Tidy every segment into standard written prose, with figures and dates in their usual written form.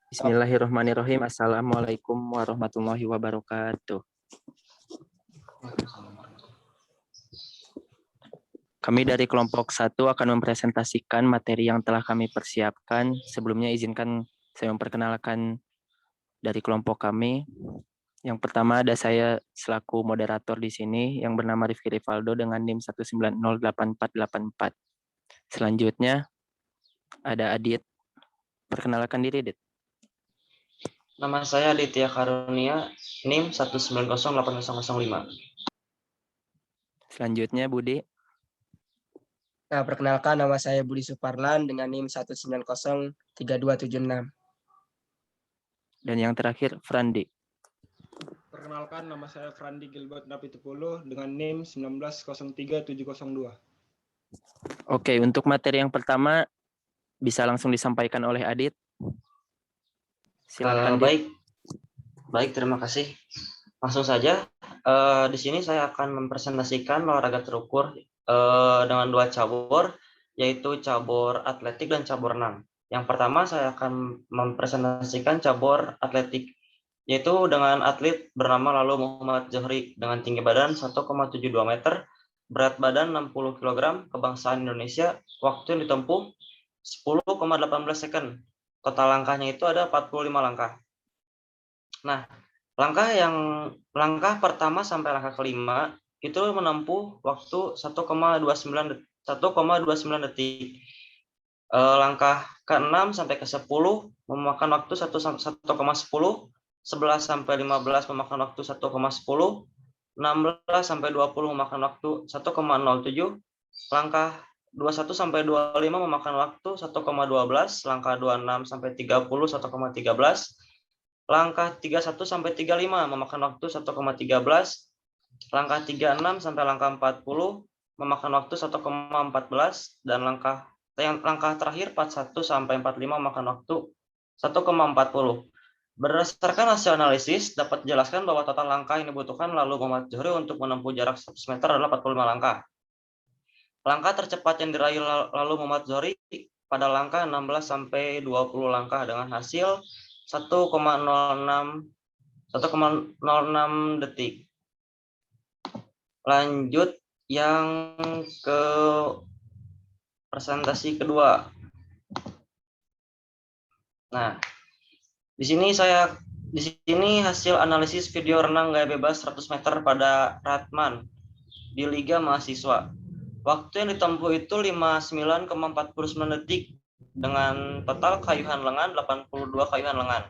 Bismillahirrahmanirrahim. Assalamualaikum warahmatullahi wabarakatuh. Kami dari kelompok 1 akan mempresentasikan materi yang telah kami persiapkan. Sebelumnya izinkan saya memperkenalkan dari kelompok kami. Yang pertama ada saya selaku moderator di sini yang bernama Rifki Rivaldo dengan NIM 1908484. Selanjutnya ada Adit. Perkenalkan diri, Adit. Nama saya Aditya Karunia, NIM 1908005. Selanjutnya Budi. Nah, perkenalkan nama saya Budi Suparlan dengan NIM 1903276. Dan yang terakhir Frandi. Perkenalkan nama saya Frandi Gilbert Napitupulu dengan NIM 1903702. Oke, untuk materi yang pertama bisa langsung disampaikan oleh Adit. Silakan. Baik, terima kasih. Langsung saja. Di sini saya akan mempresentasikan olahraga terukur dengan 2 cabur, yaitu cabur atletik dan cabur renang. Yang pertama saya akan mempresentasikan cabur atletik, yaitu dengan atlet bernama Lalu Muhammad Zohri dengan tinggi badan 1,72 meter, berat badan 60 kg, kebangsaan Indonesia, waktu yang ditempuh 10,18 second. Total langkahnya itu ada 45 langkah. Nah, langkah pertama sampai langkah kelima itu menempuh waktu 1,29 detik. Langkah ke-6 sampai ke-10 memakan waktu 1,10, 11 sampai 15 memakan waktu 1,10, 16 sampai 20 memakan waktu 1,07, langkah 21 sampai 25 memakan waktu 1,12, langkah 26 sampai 30 1,13, langkah 31 sampai 35 memakan waktu 1,13, langkah 36 sampai langkah 40 memakan waktu 1,14, dan langkah terakhir 41 sampai 45 memakan waktu 1,40. Berdasarkan hasil analisis dapat dijelaskan bahwa total langkah yang dibutuhkan Lalu Muhammad Zohri untuk menempuh jarak 100 meter adalah 45 langkah. Langkah tercepat yang diraih Lalu Muhammad Zohri pada langkah 16 sampai 20 langkah dengan hasil 1,06 detik. Lanjut yang ke presentasi kedua. Nah, di sini hasil analisis video renang gaya bebas 100 meter pada Ratman di Liga Mahasiswa. Waktu yang ditempuh itu 59,49 detik dengan total kayuhan lengan 82 kayuhan lengan.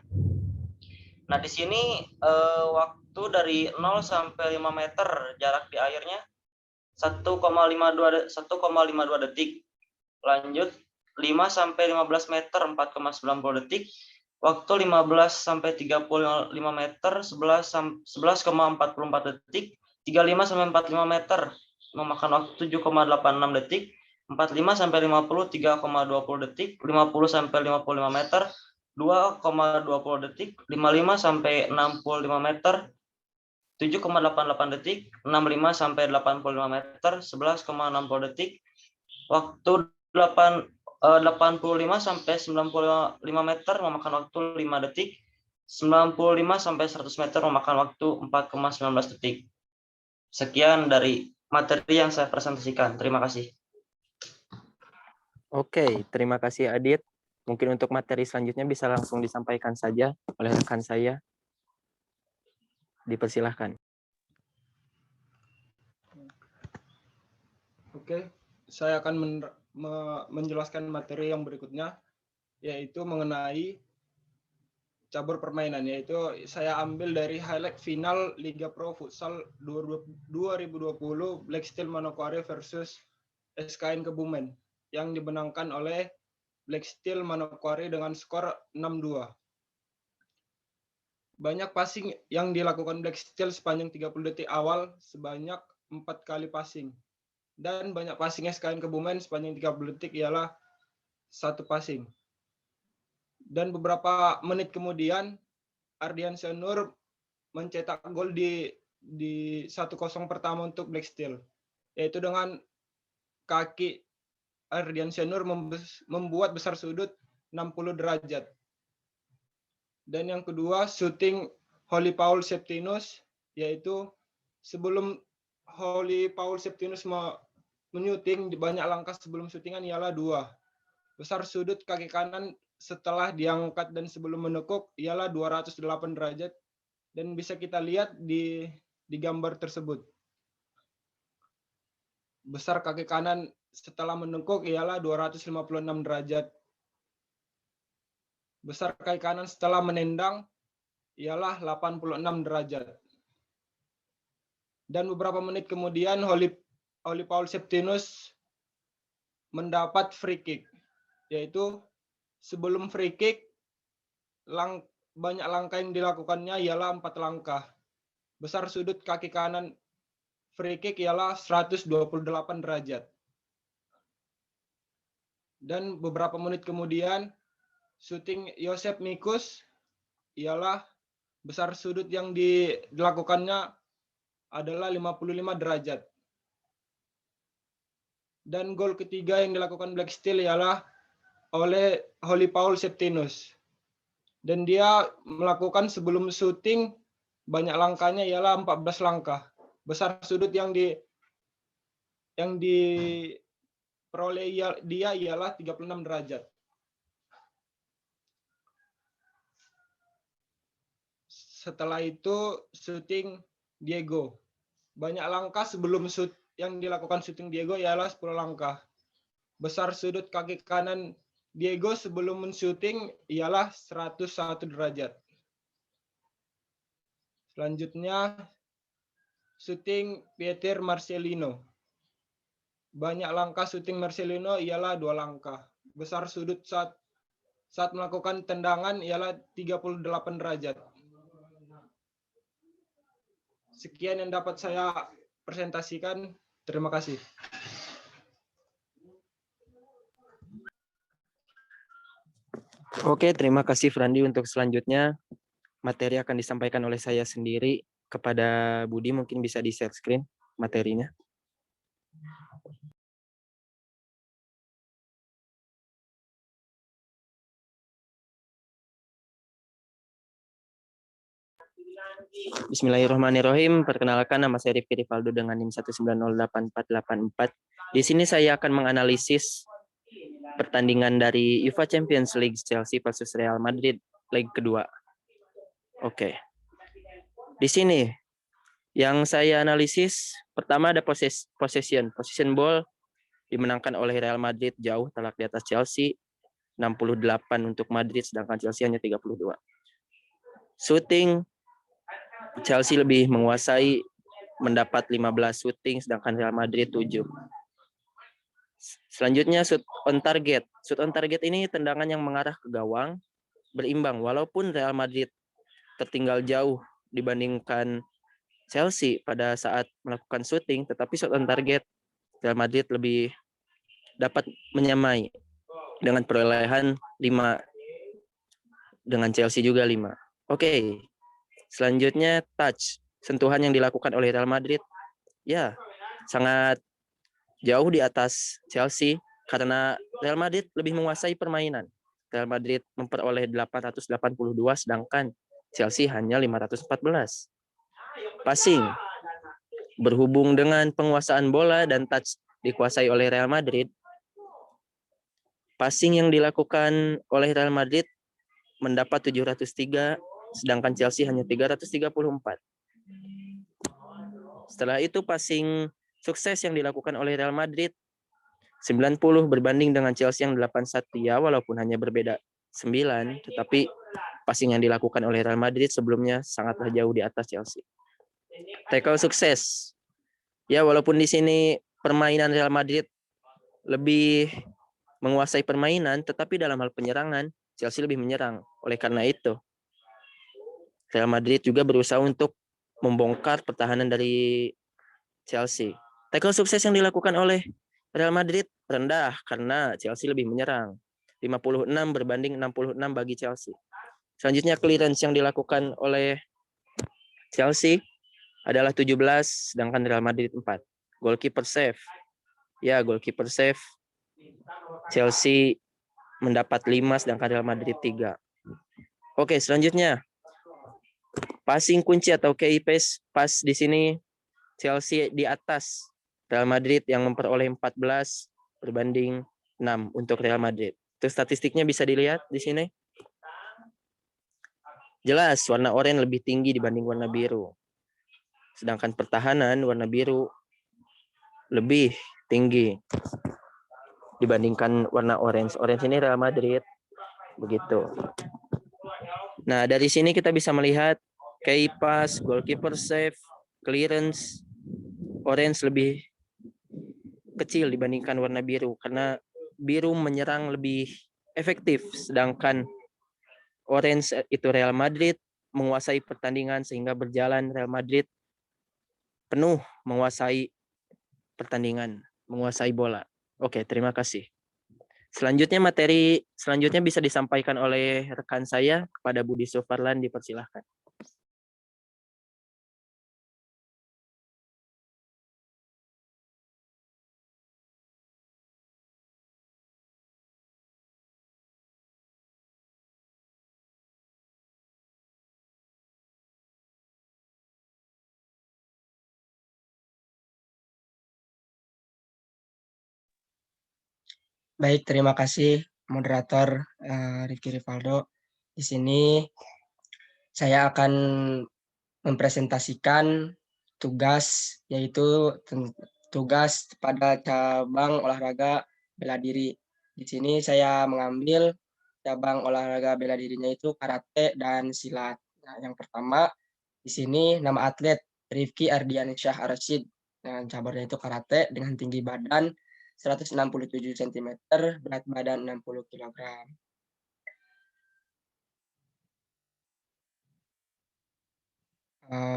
Nah, di sini waktu dari 0 sampai 5 meter jarak di airnya 1,52 detik. Lanjut 5 sampai 15 meter 4,90 detik. Waktu 15 sampai 35 meter 11,44 detik. 35 sampai 45 meter memakan waktu 7,86 detik. 45 sampai 50 3,20 detik. 50 sampai 55 meter 2,20 detik. 55 sampai 65 meter 7,88 detik, 65 sampai 85 meter 11,60 detik. Waktu 85 sampai 95 meter memakan waktu 5 detik. 95 sampai 100 meter memakan waktu 4,19 detik. Sekian dari materi yang saya presentasikan. Terima kasih. Oke, terima kasih Adit. Mungkin untuk materi selanjutnya bisa langsung disampaikan saja oleh rekan saya. Dipersilahkan. Oke, saya akan menjelaskan materi yang berikutnya, yaitu mengenai cabur permainan, yaitu saya ambil dari highlight final Liga Pro Futsal 2020 Black Steel Manokwari versus SKN Kebumen yang dimenangkan oleh Black Steel Manokwari dengan skor 6-2. Banyak passing yang dilakukan Black Steel sepanjang 30 detik awal sebanyak 4 kali passing. Dan banyak passing SKN Kebumen sepanjang 30 detik ialah 1 passing. Dan beberapa menit kemudian Ardian Senur mencetak gol di 1-0 pertama untuk Black Steel, yaitu dengan kaki Ardian Senur membuat besar sudut 60 derajat. Dan yang kedua, syuting Holy Paul Septinus, yaitu sebelum Holy Paul Septinus menyuting, banyak langkah sebelum syutingan ialah 2. Besar sudut kaki kanan setelah diangkat dan sebelum menekuk ialah 208 derajat, dan bisa kita lihat di gambar tersebut. Besar kaki kanan setelah menekuk ialah 256 derajat. Besar kaki kanan setelah menendang ialah 86 derajat. Dan beberapa menit kemudian Holy Paul Septinus mendapat free kick, yaitu sebelum free kick banyak langkah yang dilakukannya ialah 4 langkah. Besar sudut kaki kanan free kick ialah 128 derajat. Dan beberapa menit kemudian syuting Joseph Mikus ialah besar sudut yang dilakukannya adalah 55 derajat. Dan gol ketiga yang dilakukan Black Steel ialah oleh Holy Paul Septinus. Dan dia melakukan sebelum syuting banyak langkahnya ialah 14 langkah. Besar sudut yang diperoleh dia ialah 36 derajat. Setelah itu syuting Diego. Banyak langkah sebelum yang dilakukan syuting Diego ialah 10 langkah. Besar sudut kaki kanan Diego sebelum men-syuting ialah 101 derajat. Selanjutnya syuting Pieter Marcelino. Banyak langkah syuting Marcelino ialah 2 langkah. Besar sudut saat melakukan tendangan ialah 38 derajat. Sekian yang dapat saya presentasikan. Terima kasih. Oke, terima kasih Frandi. Untuk selanjutnya, materi akan disampaikan oleh saya sendiri kepada Budi. Mungkin bisa di-share screen materinya. Bismillahirrahmanirrahim. Perkenalkan, nama saya Rifki Rivaldo dengan NIM 1908484. Di sini saya akan menganalisis pertandingan dari UEFA Champions League Chelsea versus Real Madrid leg kedua. Oke. Di sini yang saya analisis pertama ada possession ball dimenangkan oleh Real Madrid jauh telak di atas Chelsea, 68 untuk Madrid sedangkan Chelsea hanya 32. Shooting Chelsea lebih menguasai, mendapat 15 shooting sedangkan Real Madrid 7. Selanjutnya shoot on target. Shoot on target ini tendangan yang mengarah ke gawang, berimbang walaupun Real Madrid tertinggal jauh dibandingkan Chelsea pada saat melakukan shooting, tetapi shot on target Real Madrid lebih dapat menyamai dengan perolehan 5, dengan Chelsea juga 5. Oke. Selanjutnya touch, sentuhan yang dilakukan oleh Real Madrid ya sangat jauh di atas Chelsea karena Real Madrid lebih menguasai permainan. Real Madrid memperoleh 882 sedangkan Chelsea hanya 514. Passing, berhubung dengan penguasaan bola dan touch dikuasai oleh Real Madrid, passing yang dilakukan oleh Real Madrid mendapat 703 sedangkan Chelsea hanya 334. Setelah itu passing sukses yang dilakukan oleh Real Madrid 90 berbanding dengan Chelsea yang 81 ya, walaupun hanya berbeda 9, tetapi passing yang dilakukan oleh Real Madrid sebelumnya sangatlah jauh di atas Chelsea. Tackle sukses. Ya, walaupun di sini permainan Real Madrid lebih menguasai permainan, tetapi dalam hal penyerangan Chelsea lebih menyerang. Oleh karena itu, Real Madrid juga berusaha untuk membongkar pertahanan dari Chelsea. Tackle sukses yang dilakukan oleh Real Madrid rendah karena Chelsea lebih menyerang. 56 berbanding 66 bagi Chelsea. Selanjutnya clearance yang dilakukan oleh Chelsea adalah 17 sedangkan Real Madrid 4. Goalkeeper save. Ya, goalkeeper save Chelsea mendapat 5 sedangkan Real Madrid 3. Oke, selanjutnya passing kunci atau key pass pas di sini Chelsea di atas Real Madrid yang memperoleh 14 berbanding 6 untuk Real Madrid. Itu statistiknya bisa dilihat di sini. Jelas warna oranye lebih tinggi dibanding warna biru. Sedangkan pertahanan warna biru lebih tinggi dibandingkan warna orange. Orange ini Real Madrid. Begitu. Nah, dari sini kita bisa melihat key pass, goalkeeper save, clearance, orange lebih kecil dibandingkan warna biru karena biru menyerang lebih efektif, sedangkan orange itu Real Madrid menguasai pertandingan sehingga berjalan Real Madrid penuh menguasai pertandingan, menguasai bola. Oke, terima kasih. Selanjutnya materi selanjutnya bisa disampaikan oleh rekan saya kepada Budi Suparlan, dipersilahkan. Baik, terima kasih moderator Ricky Rivaldo. Di sini saya akan mempresentasikan tugas, yaitu tugas pada cabang olahraga bela diri. Di sini saya mengambil cabang olahraga bela dirinya itu karate dan silat. Nah, yang pertama di sini nama atlet Rifki Ardiansyah Arsyid. Nah, cabangnya itu karate dengan tinggi badan 167 cm, berat badan 60 kg.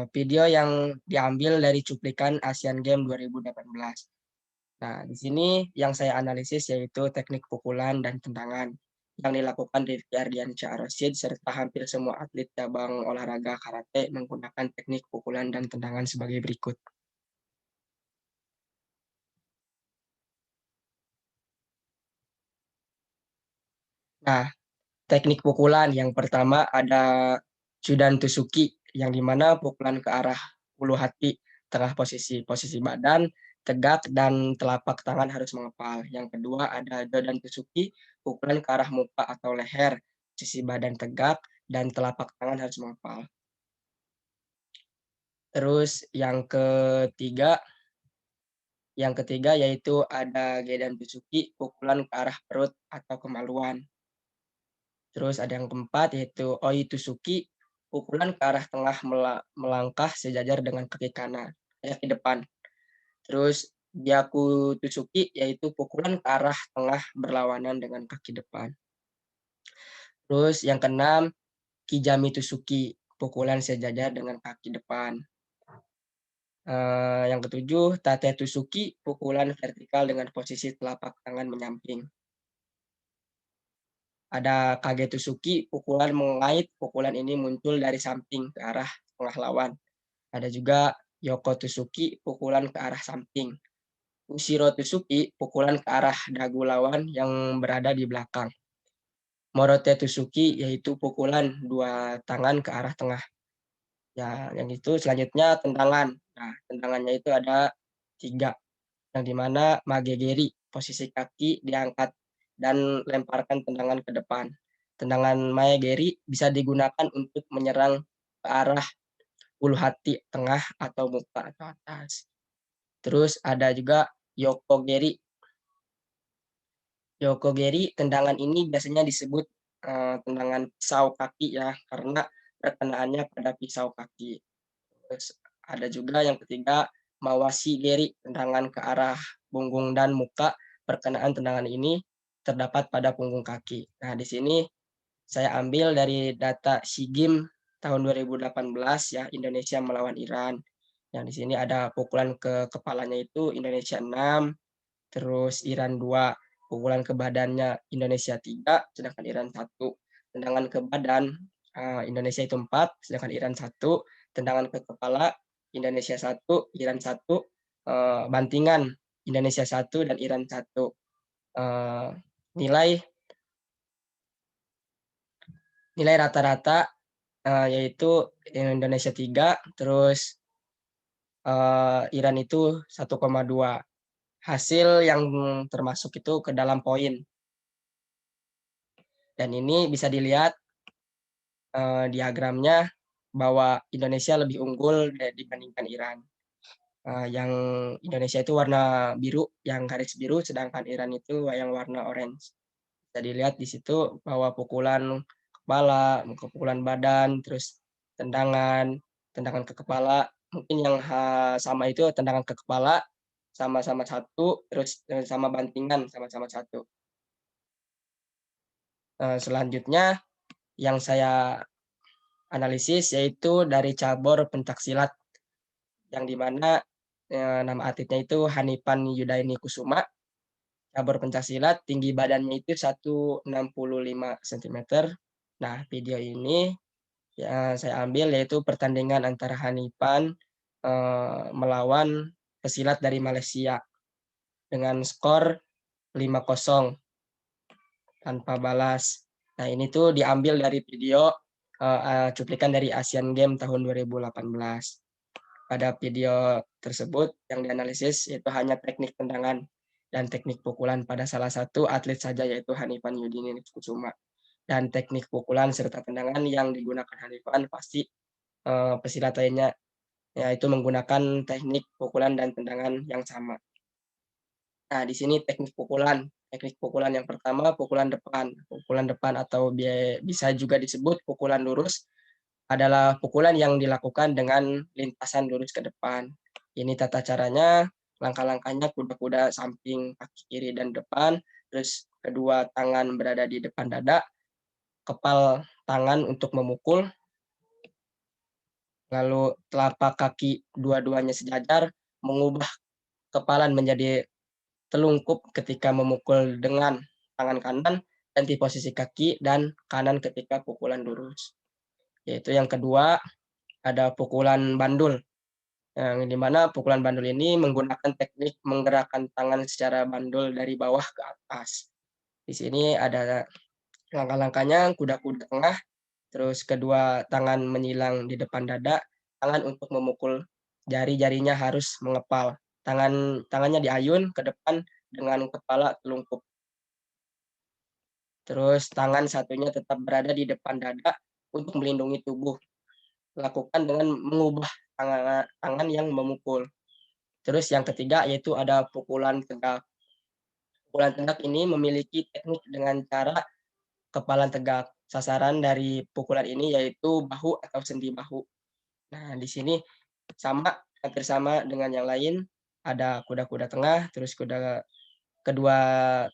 Video yang diambil dari cuplikan Asian Games 2018. Nah, di sini yang saya analisis yaitu teknik pukulan dan tendangan yang dilakukan Rifki Ardiansyah Arsyid serta hampir semua atlet cabang olahraga karate menggunakan teknik pukulan dan tendangan sebagai berikut. Nah, teknik pukulan yang pertama ada Judan Tusuki, yang dimana pukulan ke arah ulu hati, tengah posisi badan tegak dan telapak tangan harus mengepal. Yang kedua ada Jodan Tusuki, pukulan ke arah muka atau leher, posisi badan tegak dan telapak tangan harus mengepal. Terus yang ketiga yaitu ada Gedan Tusuki, pukulan ke arah perut atau kemaluan. Terus ada yang keempat yaitu Oi Tusuki, pukulan ke arah tengah melangkah sejajar dengan kaki kanan, kaki depan. Terus Byaku Tusuki yaitu pukulan ke arah tengah berlawanan dengan kaki depan. Terus yang keenam Kijami Tusuki, pukulan sejajar dengan kaki depan. Yang ketujuh Tate Tusuki, pukulan vertikal dengan posisi telapak tangan menyamping. Ada Kage Tusuki, pukulan mengait, pukulan ini muncul dari samping ke arah tengah lawan. Ada juga Yoko Tusuki, pukulan ke arah samping. Ushiro Tusuki, pukulan ke arah dagu lawan yang berada di belakang. Morote Tusuki, yaitu pukulan dua tangan ke arah tengah. Ya, yang itu selanjutnya tendangan. Nah, tendangannya itu ada 3, yang dimana Magegeri, posisi kaki diangkat dan lemparkan tendangan ke depan. Tendangan Maegeri bisa digunakan untuk menyerang ke arah ulu hati tengah atau muka atau atas. Terus ada juga Yokogeri. Yokogeri, tendangan ini biasanya disebut tendangan pisau kaki ya, karena perkenaannya pada pisau kaki. Terus ada juga yang ketiga Mawashi Geri, tendangan ke arah punggung dan muka. Perkenaan tendangan ini terdapat pada punggung kaki. Nah, di sini saya ambil dari data SEA Games tahun 2018 ya, Indonesia melawan Iran. Yang di sini ada pukulan ke kepalanya itu Indonesia 6, terus Iran 2, pukulan ke badannya Indonesia 3, sedangkan Iran 1. Tendangan ke badan Indonesia itu 4, sedangkan Iran 1. Tendangan ke kepala Indonesia 1, Iran 1. Bantingan Indonesia 1 dan Iran 1. Nilai nilai rata-rata yaitu Indonesia 3, terus Iran itu 1,2. Hasil yang termasuk itu ke dalam poin. Dan ini bisa dilihat diagramnya bahwa Indonesia lebih unggul dibandingkan Iran. Yang Indonesia itu warna biru, yang garis biru, sedangkan Iran itu yang warna orange. Bisa dilihat di situ bahwa pukulan kepala, pukulan badan, terus tendangan ke kepala, mungkin yang sama itu tendangan ke kepala sama-sama 1, terus sama bantingan sama-sama 1. Selanjutnya yang saya analisis yaitu dari cabur pencaksilat, yang di mana nama atletnya itu Hanifan Yudaini Kusuma. Cabur pencaksilat, tinggi badannya itu 165 cm. Nah, video ini yang saya ambil yaitu pertandingan antara Hanifan melawan pesilat dari Malaysia dengan skor 5-0 tanpa balas. Nah, ini tuh diambil dari video cuplikan dari Asian Games tahun 2018. Pada video tersebut yang dianalisis yaitu hanya teknik tendangan dan teknik pukulan pada salah satu atlet saja, yaitu Hanifan Yudini Kusuma. Dan teknik pukulan serta tendangan yang digunakan Hanifan pasti pesilat lainnya yaitu menggunakan teknik pukulan dan tendangan yang sama. Nah, di sini teknik pukulan. Teknik pukulan yang pertama, pukulan depan. Pukulan depan atau bisa juga disebut pukulan lurus adalah pukulan yang dilakukan dengan lintasan lurus ke depan. Ini tata caranya, langkah-langkahnya kuda-kuda samping kaki kiri dan depan, terus kedua tangan berada di depan dada, kepal tangan untuk memukul, lalu telapak kaki dua-duanya sejajar, mengubah kepalan menjadi telungkup ketika memukul dengan tangan kanan, ganti posisi kaki dan kanan ketika pukulan lurus. Yaitu yang kedua, ada pukulan bandul, yang dimana pukulan bandul ini menggunakan teknik menggerakkan tangan secara bandul dari bawah ke atas. Di sini ada langkah-langkahnya, kuda-kuda tengah, terus kedua tangan menyilang di depan dada, tangan untuk memukul, jari-jarinya harus mengepal, tangannya diayun ke depan dengan kepala telungkup. Terus tangan satunya tetap berada di depan dada untuk melindungi tubuh. Lakukan dengan mengubah tangan yang memukul. Terus yang ketiga yaitu ada pukulan tegak. Pukulan tegak ini memiliki teknik dengan cara kepalan tegak. Sasaran dari pukulan ini yaitu bahu atau sendi bahu. Nah, di sini hampir sama dengan yang lain. Ada kuda-kuda tengah, terus kedua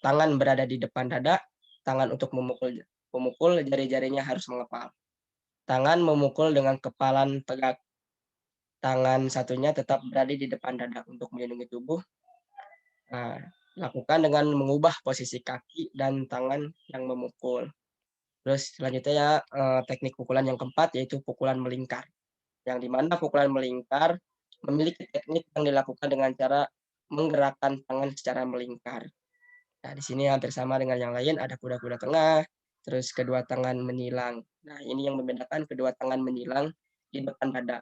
tangan berada di depan dada, tangan untuk memukul, jari-jarinya harus mengepal. Tangan memukul dengan kepalan tegak. Tangan satunya tetap berada di depan dada untuk melindungi tubuh. Nah, lakukan dengan mengubah posisi kaki dan tangan yang memukul. Terus selanjutnya teknik pukulan yang keempat yaitu pukulan melingkar. Yang dimana pukulan melingkar memiliki teknik yang dilakukan dengan cara menggerakkan tangan secara melingkar. Nah, di sini hampir sama dengan yang lain, ada kuda-kuda tengah, terus kedua tangan menyilang. Nah, ini yang membedakan kedua tangan menyilang di depan dada.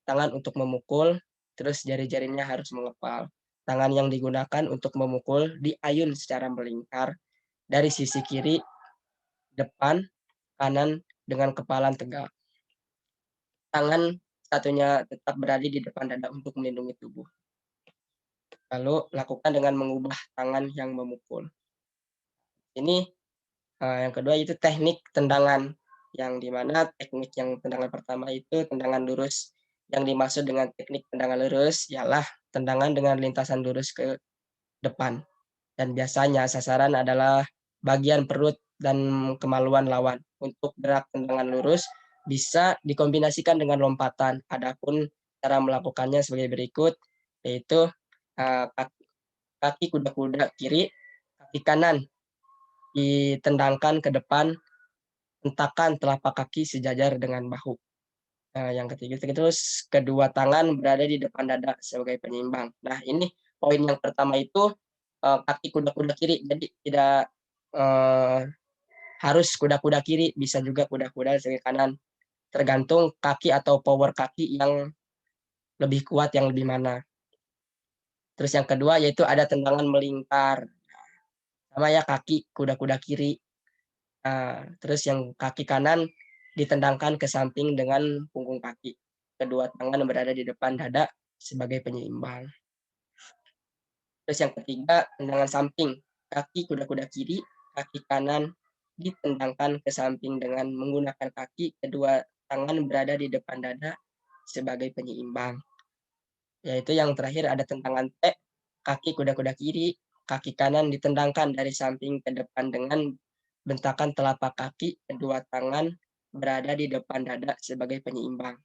Tangan untuk memukul, terus jari-jarinya harus mengepal. Tangan yang digunakan untuk memukul diayun secara melingkar dari sisi kiri, depan, kanan dengan kepalan tegak. Tangan satunya tetap berada di depan dada untuk melindungi tubuh. Lalu lakukan dengan mengubah tangan yang memukul. Ini yang kedua itu teknik tendangan, yang dimana teknik yang tendangan pertama itu tendangan lurus. Yang dimaksud dengan teknik tendangan lurus ialah tendangan dengan lintasan lurus ke depan. Dan biasanya sasaran adalah bagian perut dan kemaluan lawan. Untuk gerak tendangan lurus bisa dikombinasikan dengan lompatan. Adapun cara melakukannya sebagai berikut, yaitu kaki kuda-kuda kiri, kaki kanan ditendangkan ke depan, hentakan telapak kaki sejajar dengan bahu. Yang ketiga, terus kedua tangan berada di depan dada sebagai penyeimbang. Nah, ini poin yang pertama itu kaki kuda-kuda kiri, jadi tidak harus kuda-kuda kiri, bisa juga kuda-kuda kiri kanan. Tergantung kaki atau power kaki yang lebih kuat, yang lebih mana. Terus yang kedua yaitu ada tendangan melingkar. Sama ya kaki kuda-kuda kiri. Terus yang kaki kanan ditendangkan ke samping dengan punggung kaki. Kedua tangan berada di depan dada sebagai penyeimbang. Terus yang ketiga, tendangan samping. Kaki kuda-kuda kiri, kaki kanan ditendangkan ke samping dengan menggunakan kaki, kedua tangan berada di depan dada sebagai penyeimbang. Yaitu yang terakhir ada tendangan T, kaki kuda-kuda kiri, kaki kanan ditendangkan dari samping ke depan dengan bentakan telapak kaki, kedua tangan berada di depan dada sebagai penyeimbang.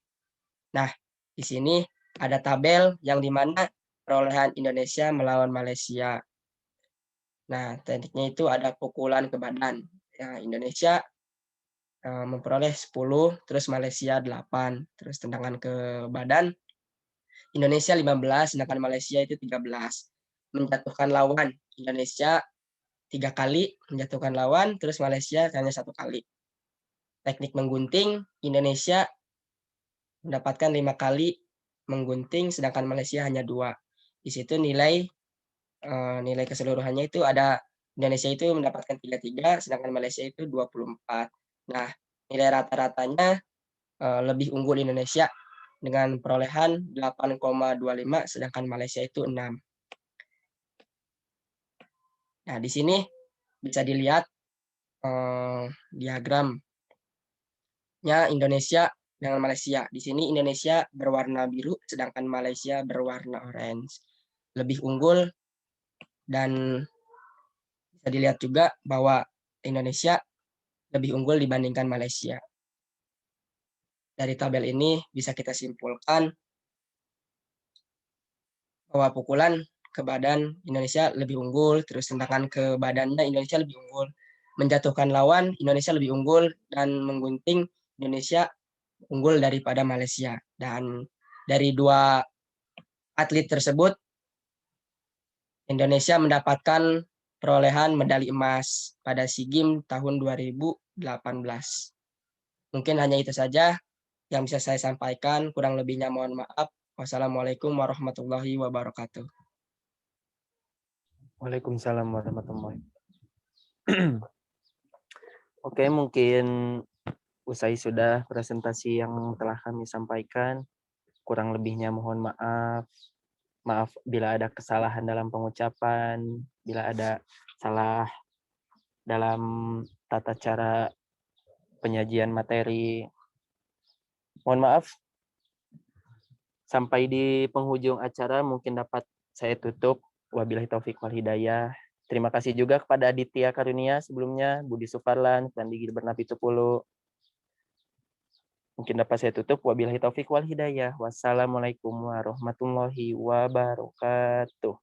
Nah, di sini ada tabel yang dimana perolehan Indonesia melawan Malaysia. Nah, tekniknya itu ada pukulan ke badan. Ya, Indonesia memperoleh 10, terus Malaysia 8. Terus tendangan ke badan, Indonesia 15, sedangkan Malaysia itu 13. Menjatuhkan lawan, Indonesia 3 kali menjatuhkan lawan, terus Malaysia hanya 1 kali. Teknik menggunting, Indonesia mendapatkan 5 kali menggunting, sedangkan Malaysia hanya 2. Di situ nilai keseluruhannya itu ada Indonesia itu mendapatkan 33, sedangkan Malaysia itu 24. Nah, nilai rata-ratanya lebih unggul Indonesia dengan perolehan 8,25, sedangkan Malaysia itu 6. Nah, di sini bisa dilihat diagramnya Indonesia dengan Malaysia. Di sini Indonesia berwarna biru, sedangkan Malaysia berwarna orange. Lebih unggul, dan bisa dilihat juga bahwa Indonesia lebih unggul dibandingkan Malaysia. Dari tabel ini bisa kita simpulkan bahwa pukulan ke badan Indonesia lebih unggul, terus tendangan ke badannya Indonesia lebih unggul, menjatuhkan lawan Indonesia lebih unggul, dan menggunting Indonesia unggul daripada Malaysia. Dan dari 2 atlet tersebut, Indonesia mendapatkan perolehan medali emas pada SEA Games tahun 2018. Mungkin hanya itu saja yang bisa saya sampaikan, kurang lebihnya mohon maaf. Wassalamualaikum warahmatullahi wabarakatuh. Waalaikumsalam warahmatullahi wabarakatuh. Oke, mungkin usai sudah presentasi yang telah kami sampaikan. Kurang lebihnya mohon maaf. Maaf bila ada kesalahan dalam pengucapan, bila ada salah dalam tata cara penyajian materi. Mohon maaf. Sampai di penghujung acara mungkin dapat saya tutup. Wabillahi taufik wal hidayah. Terima kasih juga kepada Aditya Karunia sebelumnya, Budi Suparlan, Sandi Gilbert Napitupulu. Mungkin dapat saya tutup. Wabillahi taufik wal hidayah. Wassalamualaikum warahmatullahi wabarakatuh.